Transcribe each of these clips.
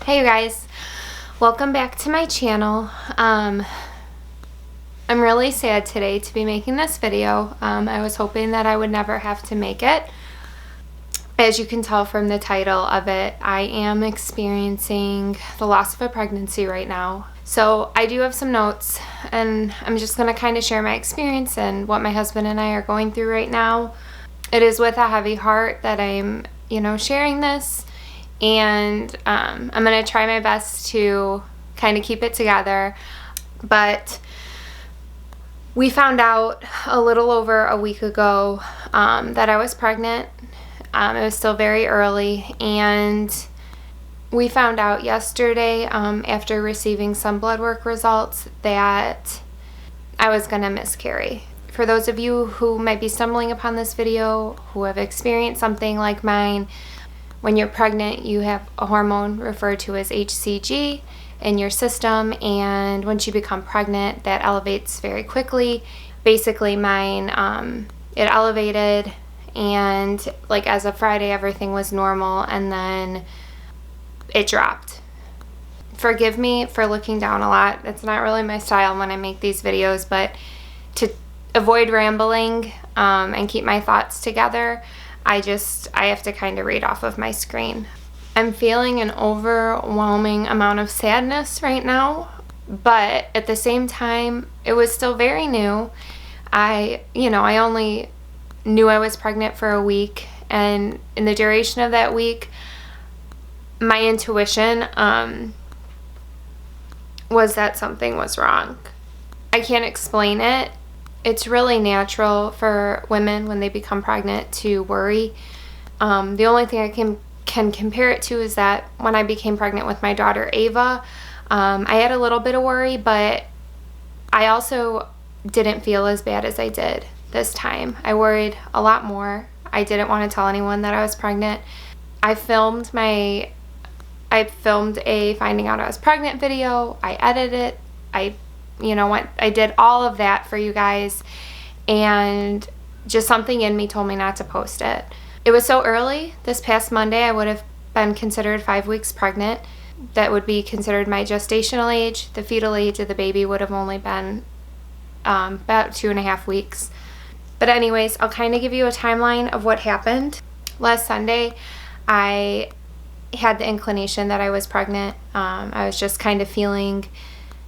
Hey you guys, welcome back to my channel. I'm really sad today to be making this video. I was hoping that I would never have to make it. As you can tell from the title of it, I am experiencing the loss of a pregnancy right now. So I do have some notes and I'm just going to kind of share my experience and what my husband and I are going through right now. It is with a heavy heart that I'm, sharing this. And I'm going to try my best to kind of keep it together. But we found out a little over a week ago that I was pregnant. It was still very early. And we found out yesterday after receiving some blood work results that I was going to miscarry. For those of you who might be stumbling upon this video, who have experienced something like mine, when you're pregnant, you have a hormone referred to as HCG in your system, and once you become pregnant, that elevates very quickly. Basically, mine, it elevated, and like as of Friday, everything was normal, and then it dropped. Forgive me for looking down a lot. It's not really my style when I make these videos, but to avoid rambling and keep my thoughts together, I have to kind of read off of my screen. I'm feeling an overwhelming amount of sadness right now, but at the same time, it was still very new. I only knew I was pregnant for a week, and in the duration of that week, my intuition was that something was wrong. I can't explain it. It's really natural for women when they become pregnant to worry. The only thing I can compare it to is that when I became pregnant with my daughter Ava, I had a little bit of worry, but I also didn't feel as bad as I did this time. I worried a lot more. I didn't want to tell anyone that I was pregnant. I filmed a finding out I was pregnant video. I edited it. I did all of that for you guys, and just something in me told me not to post it. It was so early. This past Monday, I would have been considered 5 weeks pregnant. That would be considered my gestational age. The fetal age of the baby would have only been about 2.5 weeks. But anyways, I'll kind of give you a timeline of what happened. Last Sunday, I had the inclination that I was pregnant. I was just kind of feeling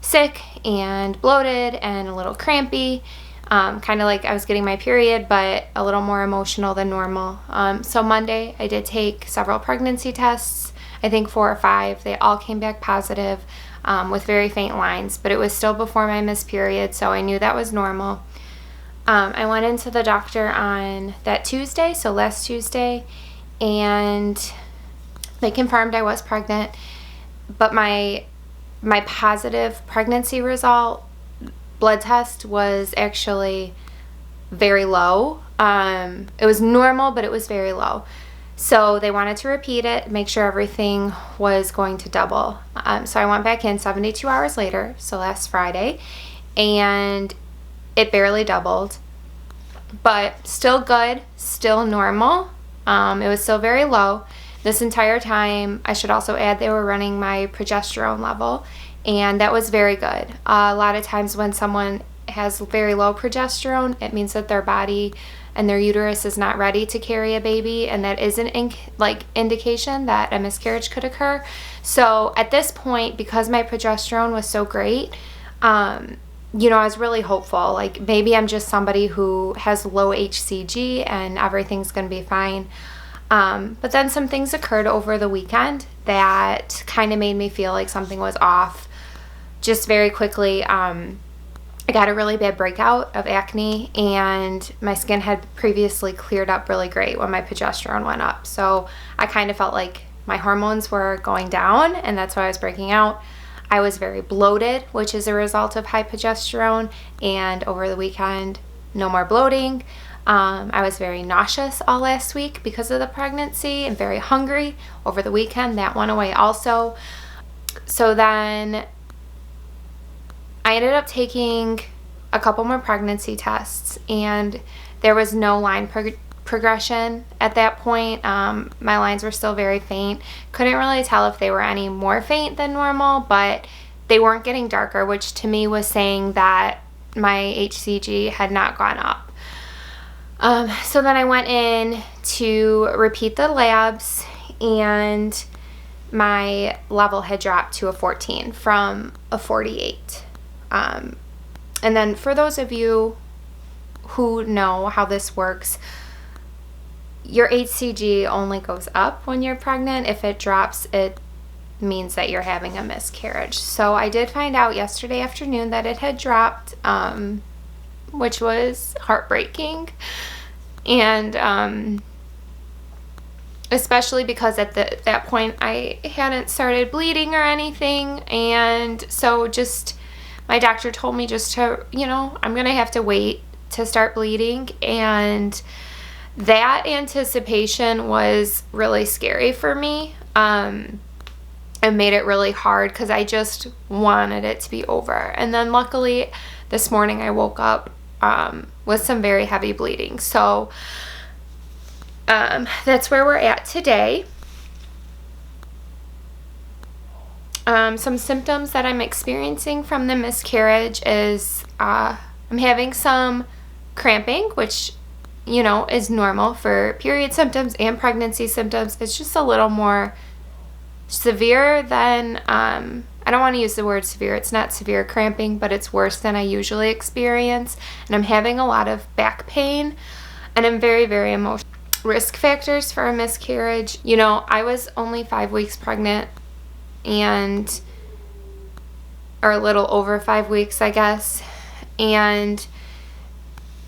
sick and bloated and a little crampy, kind of like I was getting my period, but a little more emotional than normal. So Monday I did take several pregnancy tests, I think 4 or 5. They all came back positive with very faint lines, but it was still before my missed period, so I knew that was normal. I went into the doctor on that Tuesday, so last Tuesday, and they confirmed I was pregnant, but my positive pregnancy result blood test was actually very low. It was normal, but it was very low. So they wanted to repeat it, make sure everything was going to double. So I went back in 72 hours later, so last Friday, and it barely doubled, but still good, still normal. It was still very low. This entire time, I should also add, they were running my progesterone level, and that was very good. A lot of times when someone has very low progesterone, it means that their body and their uterus is not ready to carry a baby, and that is an indication that a miscarriage could occur. So at this point, because my progesterone was so great, I was really hopeful. Like, maybe I'm just somebody who has low HCG and everything's going to be fine. But then some things occurred over the weekend that kind of made me feel like something was off. Just very quickly, I got a really bad breakout of acne, and my skin had previously cleared up really great when my progesterone went up. So I kind of felt like my hormones were going down, and that's why I was breaking out. I was very bloated, which is a result of high progesterone, and over the weekend, no more bloating. I was very nauseous all last week because of the pregnancy, and very hungry over the weekend. That went away also. So then I ended up taking a couple more pregnancy tests, and there was no line progression at that point. My lines were still very faint. Couldn't really tell if they were any more faint than normal, but they weren't getting darker, which to me was saying that my HCG had not gone up. So then I went in to repeat the labs, and my level had dropped to a 14 from a 48. And then for those of you who know how this works, your HCG only goes up when you're pregnant. If it drops, it means that you're having a miscarriage. So I did find out yesterday afternoon that it had dropped, which was heartbreaking. And especially because at that point I hadn't started bleeding or anything. And so just my doctor told me just to, I'm going to have to wait to start bleeding. And that anticipation was really scary for me. It made it really hard because I just wanted it to be over. And then luckily this morning I woke up with some very heavy bleeding. So that's where we're at today. Some symptoms that I'm experiencing from the miscarriage is I'm having some cramping, which is normal for period symptoms and pregnancy symptoms. It's just a little more severe than, I don't want to use the word severe. It's not severe cramping, but it's worse than I usually experience. And I'm having a lot of back pain, and I'm very, very emotional. Risk factors for a miscarriage. I was only 5 weeks pregnant, or a little over 5 weeks, I guess. And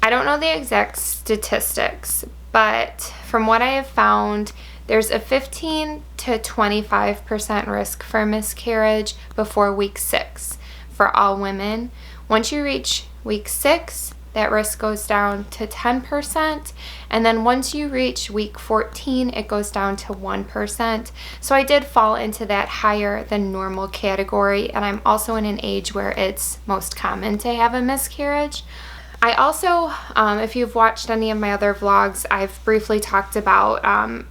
I don't know the exact statistics, but from what I have found, there's a 15 to 25% risk for miscarriage before week 6 for all women. Once you reach week 6, that risk goes down to 10. And then once you reach week 14, it goes down to 1%. So I did fall into that higher than normal category. And I'm also in an age where it's most common to have a miscarriage. I also, if you've watched any of my other vlogs, I've briefly talked about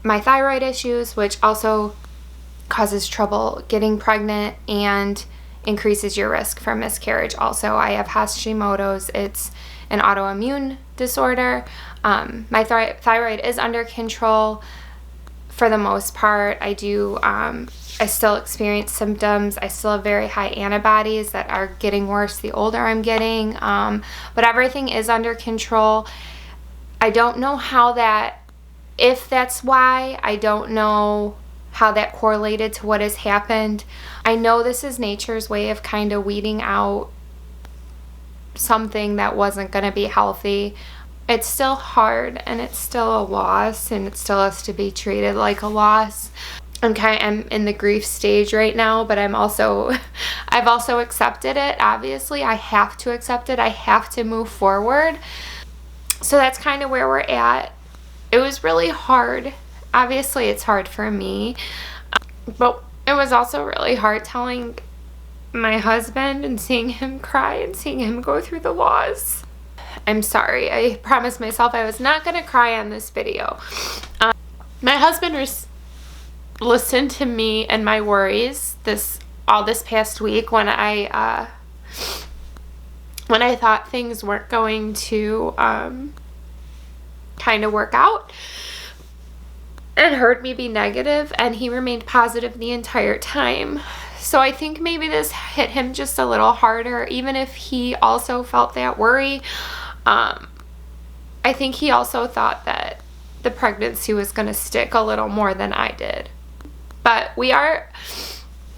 my thyroid issues, which also causes trouble getting pregnant and increases your risk for miscarriage. Also, I have Hashimoto's. It's an autoimmune disorder. My thyroid is under control for the most part. I still experience symptoms. I still have very high antibodies that are getting worse the older I'm getting. But everything is under control. I don't know if that's why. I don't know how that correlated to what has happened. I know this is nature's way of kind of weeding out something that wasn't going to be healthy. It's still hard, and it's still a loss, and it still has to be treated like a loss. I'm in the grief stage right now, but I've also accepted it. Obviously, I have to accept it. I have to move forward. So that's kind of where we're at. It was really hard. Obviously, it's hard for me, but it was also really hard telling my husband and seeing him cry and seeing him go through the loss. I'm sorry. I promised myself I was not going to cry on this video. My husband listened to me and my worries this past week when I thought things weren't going to kind of work out, and heard me be negative, and he remained positive the entire time. So I think maybe this hit him just a little harder, even if he also felt that worry. I think he also thought that the pregnancy was going to stick a little more than I did. But we are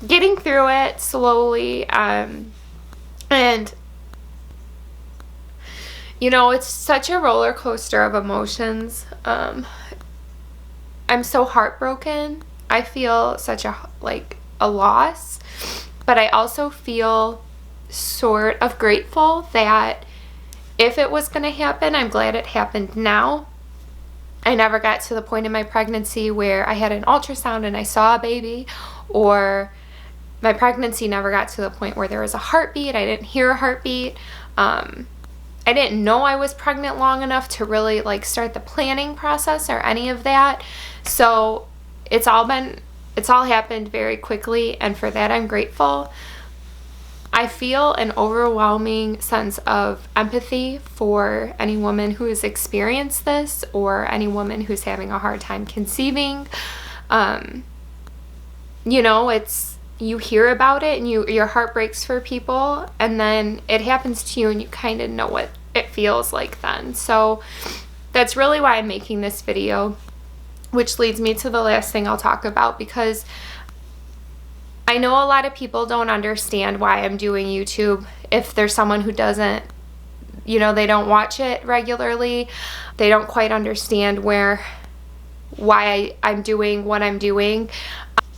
getting through it slowly. And, it's such a roller coaster of emotions. I'm so heartbroken. I feel such a loss. But I also feel sort of grateful that if it was going to happen, I'm glad it happened now. I never got to the point in my pregnancy where I had an ultrasound and I saw a baby, or my pregnancy never got to the point where there was a heartbeat. I didn't hear a heartbeat. I didn't know I was pregnant long enough to really like start the planning process or any of that. So it's all happened very quickly, and for that I'm grateful. I feel an overwhelming sense of empathy for any woman who has experienced this, or any woman who's having a hard time conceiving. You know, you hear about it and your heart breaks for people, and then it happens to you and you kind of know what it feels like then. So that's really why I'm making this video, which leads me to the last thing I'll talk about, because I know a lot of people don't understand why I'm doing YouTube. If there's someone who doesn't, you know, they don't watch it regularly, they don't quite understand why I'm doing what I'm doing.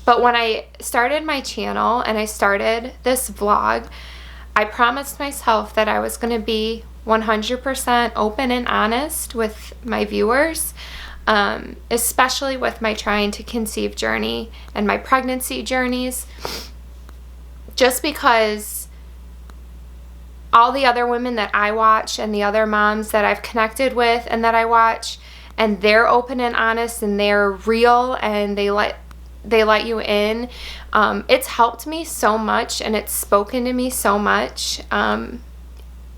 But when I started my channel and I started this vlog, I promised myself that I was going to be 100% open and honest with my viewers, especially with my trying to conceive journey and my pregnancy journeys, just because all the other women that I watch and the other moms that I've connected with and that I watch, and they're open and honest and they're real and they let you in. It's helped me so much, and it's spoken to me so much.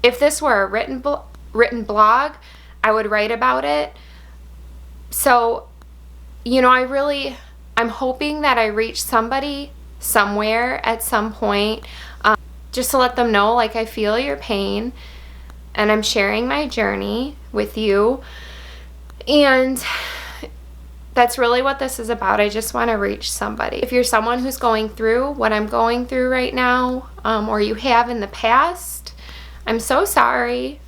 If this were a written blog, I would write about it. So, you know, I'm hoping that I reach somebody somewhere at some point, just to let them know, like, I feel your pain and I'm sharing my journey with you. And that's really what this is about. I just want to reach somebody. If you're someone who's going through what I'm going through right now, or you have in the past, I'm so sorry.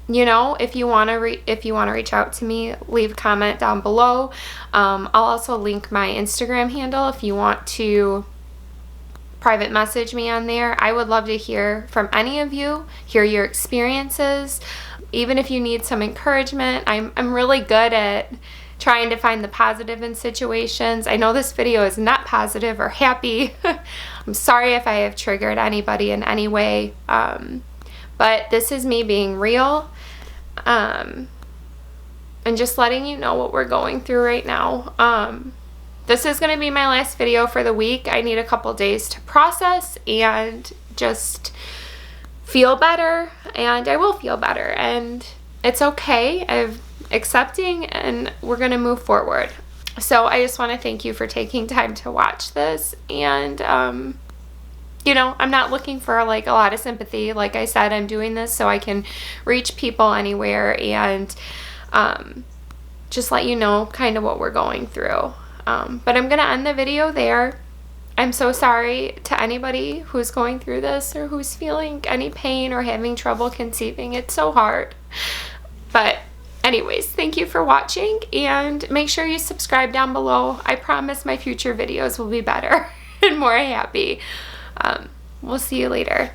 You know, if you want to reach out to me, leave a comment down below. I'll also link my Instagram handle if you want to private message me on there. I would love to hear from any of you, hear your experiences. Even if you need some encouragement, I'm really good at trying to find the positive in situations. I know this video is not positive or happy. I'm sorry if I have triggered anybody in any way, but this is me being real, and just letting you know what we're going through right now. This is going to be my last video for the week. I need a couple days to process and just feel better, and I will feel better, and it's okay. I'm accepting, and we're going to move forward. So I just want to thank you for taking time to watch this, and you know, I'm not looking for like a lot of sympathy. Like I said, I'm doing this so I can reach people anywhere, and just let you know kind of what we're going through. But I'm going to end the video there. I'm so sorry to anybody who's going through this or who's feeling any pain or having trouble conceiving. It's so hard. But anyways, thank you for watching, and make sure you subscribe down below. I promise my future videos will be better and more happy. We'll see you later.